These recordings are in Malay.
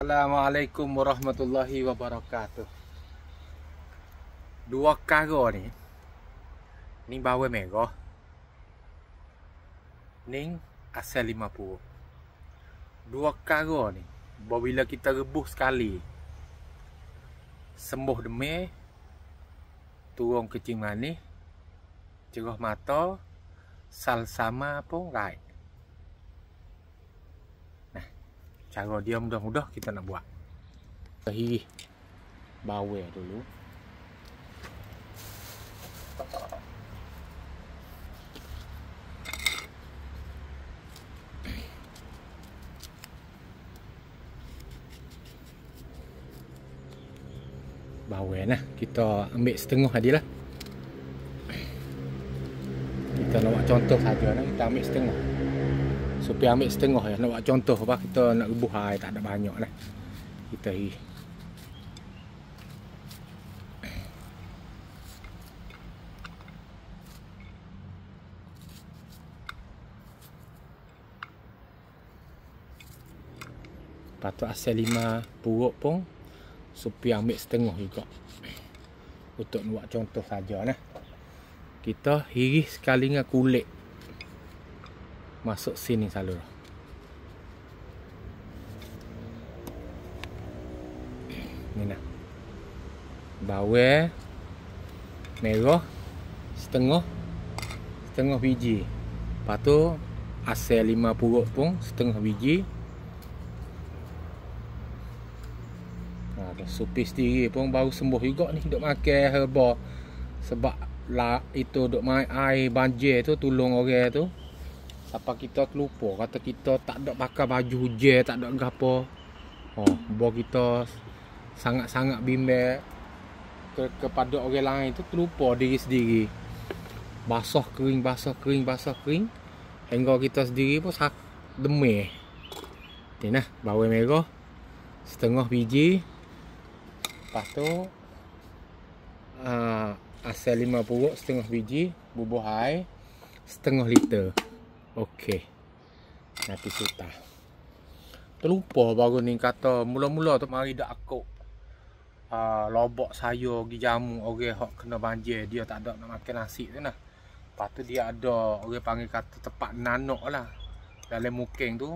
Assalamualaikum warahmatullahi wabarakatuh. Dua kara ni. Ni bawang merah. Ni asal 50. Dua kara ni, bila kita rebus sekali, sembuh demam, turun kencing manis, cerah mata, salsama pun right. Cara dia mudah-mudah kita nak buat. Hirih bawang dulu. Bawang lah, kita ambil setengah aja lah. Kita nak buat contoh saja lah, kita ambil setengah. Supaya ambil setengah ya, nak buat contoh apa, kita nak rebus air tak ada banyak lah. Kita hirih. Patut asal 5 puruk pun supaya ambil setengah juga. Untuk nak buat contoh saja lah. Kita hirih sekali dengan kulit. Masuk sini selalu. Ni nak. Bawang merah setengah biji. Lepas tu asal 5 puruk pun setengah biji. Supis sendiri pun baru sembuh juga ni, duk makan herba. Sebab lah itu duk main air banjir tu, tolong orang tu. Sampai kita terlupa, kata kita tak ada pakai baju hujan, tak ada gapo. Bawa kita sangat-sangat bimbang kepada orang lain tu, terlupa diri sendiri. Basah kering. Hingga kita sendiri pun demam. Ni nah, bawang merah setengah biji. Lepas tu asal 5 puruk setengah biji, bubuh air setengah liter. Okey. Nanti suta. Terlupa baru ni kata mula-mula tu mari dak akuk lobok sayur gi jamu orang hok kena banjir, dia tak ada nak makan nasi tu nah. Lepas tu dia ada orang panggil kata tempat nanok lah. Dalam muking tu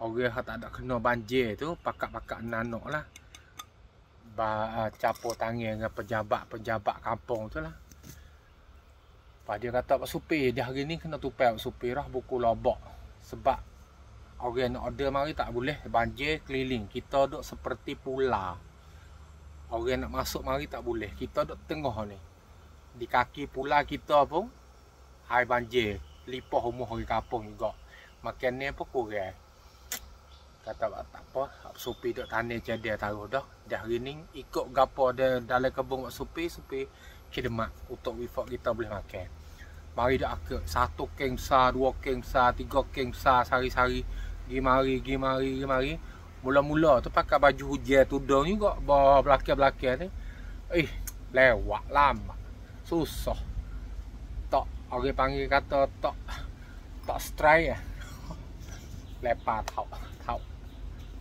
orang hok tak ada kena banjir tu pakak-pakak nanok lah. Capur tangan dengan pejabat kampung tu lah. Lepas dia kata Pak Supir, dia hari ni kena tupai Pak Supir lah buku lobok. Sebab orang nak order mari tak boleh, banjir keliling. Kita duk seperti pula. Orang nak masuk mari tak boleh. Kita duk tengah ni. Di kaki pula kita pun air banjir. Lipah rumah orang kampung juga. Makan ni pun kurang. Kata tak apa, Pak Supir duk tani jadi taruh dah. Dah hari ni ikut gapo dia dalam kebun Pak Supir khidmat untuk wifak kita boleh makan. Mari dak akak 1 keng besar, 2 keng besar, 3 keng besar sehari-hari. Gi mari. Mula-mula tu pakai baju hujan tudung juga bawa belakang-belakang ni. Lewat lama. Susah. Tak orang panggil kata tak strike. Lepas tau.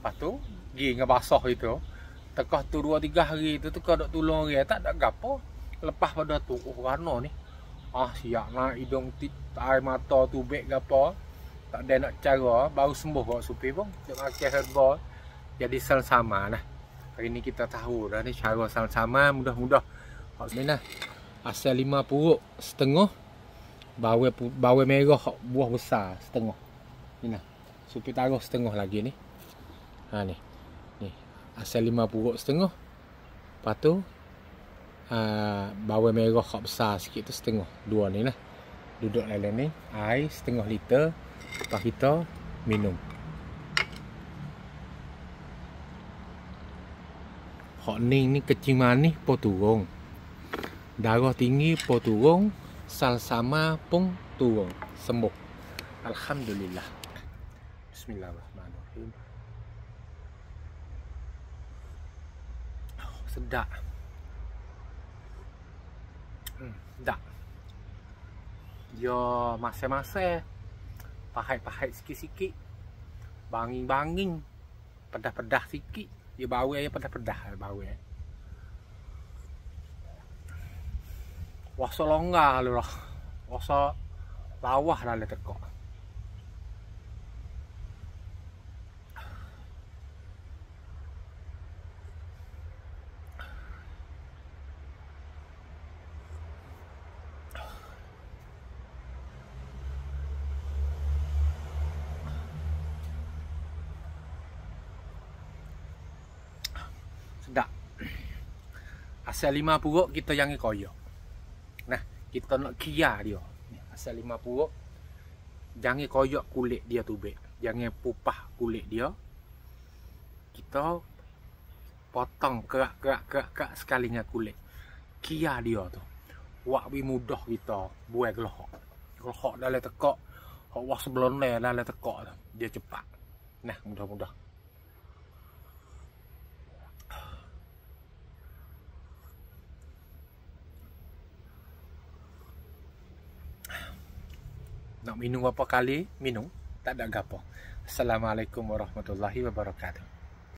Lepas tu gi dengan basah itu. Tekah tu 2-3 hari tu tekah dok tolong orang tak ada gapo. Lepas pada tu rana ni. Siap nak hidung air mata tubik gapo. Tak ada nak cara baru sembuh Pak Supir pun. Dok makan herba. Jadi sama lah. Hari ni kita tahu dah ni cara sama mudah-mudah. Ni nah. Asal 5 puruk setengah. Bawang merah buah besar setengah. Ni nah. Supir taruh setengah lagi ni. Ni. Asal 5 puruk setengah. Lepas tu bawang merah hak besar sikit tu setengah. 2 ni lah. Duduk dalam ni. Air setengah liter. Lepas kita minum. Hak ni kencing manis pun turun. Darah tinggi pun turun. Salsama pun turun. Sembuh. Alhamdulillah. Bismillahirrahmanirrahim. Sedap. Sedap. Dia masa-masa pahit-pahit sikit-sikit. Banging-banging. pedas-pedas sikit. Dia bawel yang pedas-pedas bawel. Rasa longgar lu lah. Rasa lawah dah le tekak. Sedap. Asal 5 puruk kita jangan koyak. Nah, kita nak kira dia. Asal 5 puruk. Jangan koyak kulit dia tu bek. Jangan pupah kulit dia. Kita potong kerak sekali dengan kulit. Kira dia tu. Wak bi mudah kita buat gelohok. Gelohok dah le tekak. Hak wak sebelum le dah le tekak tu. Dia cepat. Nah, mudah-mudah. Nak minum berapa kali, minum. Tak ada gapo. Assalamualaikum warahmatullahi wabarakatuh.